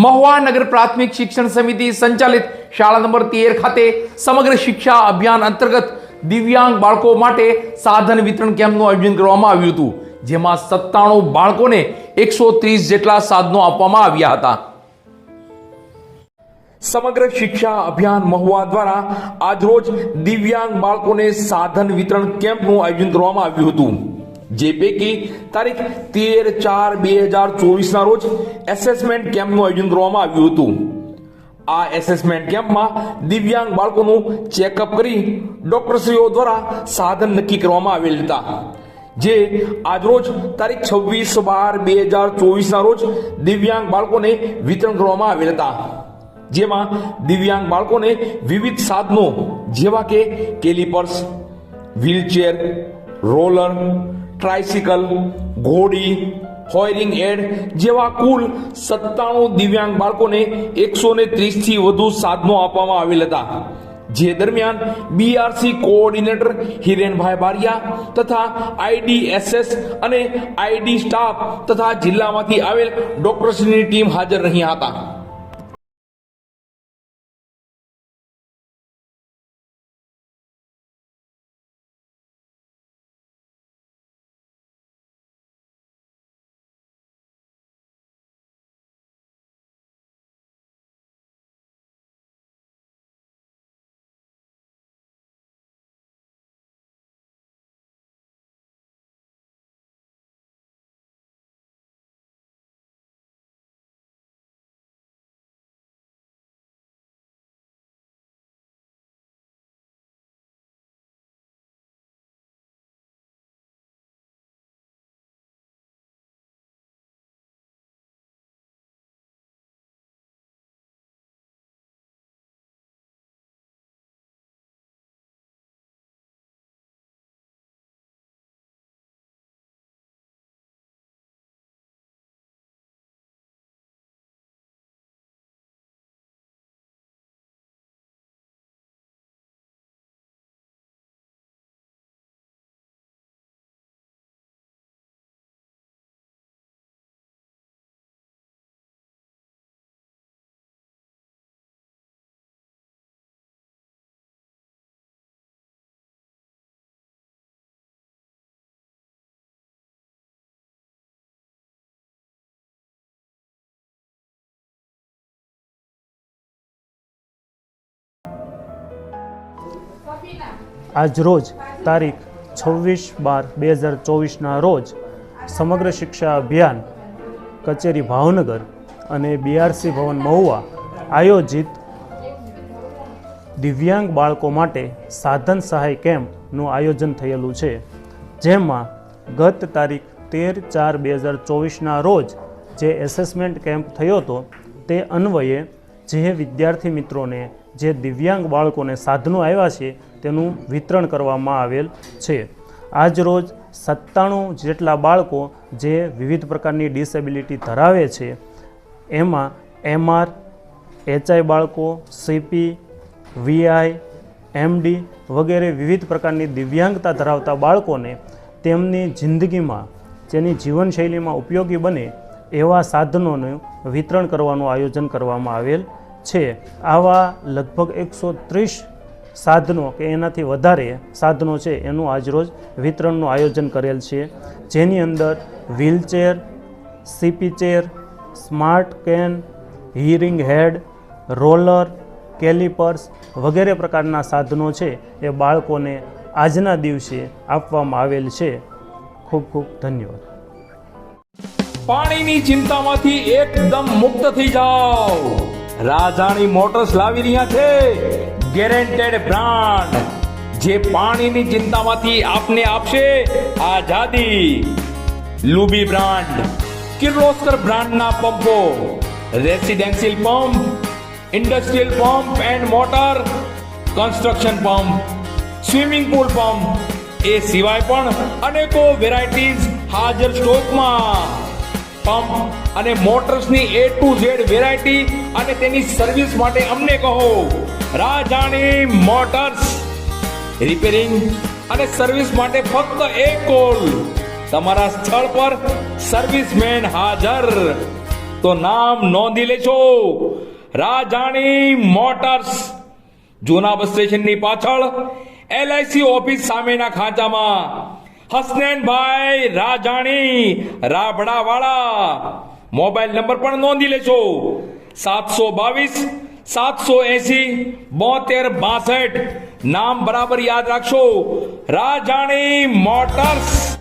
મહુવા નગર પ્રાથમિક શિક્ષણ સમિતિ સંચાલિત શાળા નંબર 13 ખાતે સમગ્ર શિક્ષા અભિયાન અંતર્ગત દિવ્યાંગ બાળકો માટે સાધન વિતરણ કેમ્પનું આયોજન કરવામાં આવ્યું હતું, જેમાં 97 બાળકોને 130 જેટલા સાધનો આપવામાં આવ્યા હતા. સમગ્ર શિક્ષા અભિયાન મહુવા દ્વારા આજરોજ દિવ્યાંગ બાળકોને સાધન વિતરણ કેમ્પનું આયોજન કરવામાં આવ્યું હતું, જે પૈકી તારીખ 13/4/2024 ના રોજ એસેસમેન્ટ કેમ્પનું આયોજન કરવામાં આવ્યું હતું. આ એસેસમેન્ટ કેમ્પમાં દિવ્યાંગ બાળકોનું ચેકઅપ કરી ડોક્ટરશ્રીઓ દ્વારા સાધન નક્કી કરવામાં આવેલ હતા, જે આજરોજ તારીખ 26/12/2024 ના રોજ દિવ્યાંગ બાળકોને વિતરણ કરવામાં આવેલ હતા, જેમાં દિવ્યાંગ બાળકોને વિવિધ સાધનો જેવા કે કેલિપર્સ, વ્હીલચેર, રોલર, ટ્રાયસિકલ, ઘોડી, હોયરિંગ એડ જેવા કુલ 97 દિવ્યાંગ બાળકોને 130 થી વધુ સાધનો આપવામાં આવેલ હતા, જે દરમિયાન બીઆરસી કોઓર્ડિનેટર હિરેનભાઈ બારિયા તથા આઈડીએસએસ અને આઈડી સ્ટાફ તથા જિલ્લામાંથી આવેલ ડોક્ટર્સની ટીમ હાજર રહ્યા હતા. આજરોજ તારીખ 26/12/2024 રોજ સમગ્ર શિક્ષા અભિયાન કચેરી ભાવનગર અને બીઆરસી ભવન મહુવા આયોજિત દિવ્યાંગ બાળકો માટે સાધન સહાય કેમ્પનું આયોજન થયેલું છે, જેમાં ગત તારીખ 13/4/2024 રોજ જે એસેસમેન્ટ કેમ્પ થયો હતો તે અન્વયે જે વિદ્યાર્થી મિત્રોને જે દિવ્યાંગ બાળકોને સાધનો આવ્યા છે તેનું વિતરણ કરવામાં આવેલ છે. આજ રોજ 97 જેટલા બાળકો જે વિવિધ પ્રકારની ડિસેબિલિટી ધરાવે છે, એમાં એમઆર, એચઆઈ બાળકો, સીપી, વીઆઈ, એમડી વગેરે વિવિધ પ્રકારની દિવ્યાંગતા ધરાવતા બાળકોને તેમની જિંદગીમાં જેની જીવનશૈલીમાં ઉપયોગી બને એવા સાધનોનું વિતરણ કરવાનું આયોજન કરવામાં આવેલ છે. આવા લગભગ 130 સાધનો કે એનાથી વધારે સાધનો છે એનું આજરોજ વિતરણનું આયોજન કરેલ છે, જેની અંદર wheelchair, CP chair, smart cane, hearing aid, roller, calipers વગેરે પ્રકારના સાધનો છે એ બાળકોને આજના દિવસે આપવામાં આવેલ છે. ખૂબ ખૂબ ધન્યવાદ. પાણીની ચિંતામાંથી એકદમ મુક્ત થઈ જાઓ. રાજાણી મોટર્સ લાવી રહ્યા છે ગેરંટેડ બ્રાન્ડ, જે પાણીની ચિંતામાંથી આપને આપશે આઝાદી. લુબી બ્રાન્ડ, કિર્લોસ્કર બ્રાન્ડના પંપો, residential pump, industrial pump and motor, construction pump, swimming pool pump એ સિવાય પણ અનેકો વેરાયટીઝ હાજર સ્ટોકમાં. પંપ અને મોટર્સની A to Z વેરાયટી અને તેની સર્વિસ માટે અમને કહો રાજાણી મોટર્સ. રિપેરિંગ અને સર્વિસ માટે ફક્ત એક કોલ. તમારા સ્થળ પર સર્વિસમેન હાજર. તો નામ નોંધી લેશો. રાજાણી મોટર્સ, જૂના બસ સ્ટેશનની પાછળ LIC ઓફિસ સામેના ખાંચામાં. હસનૈનભાઈ રાજાણી, રાબડાવાળા. મોબાઈલ નંબર પણ નોંધી લેશો. 722-780-7262. નામ બરાબર યાદ રાખશો. રાજાણી મોટર્સ.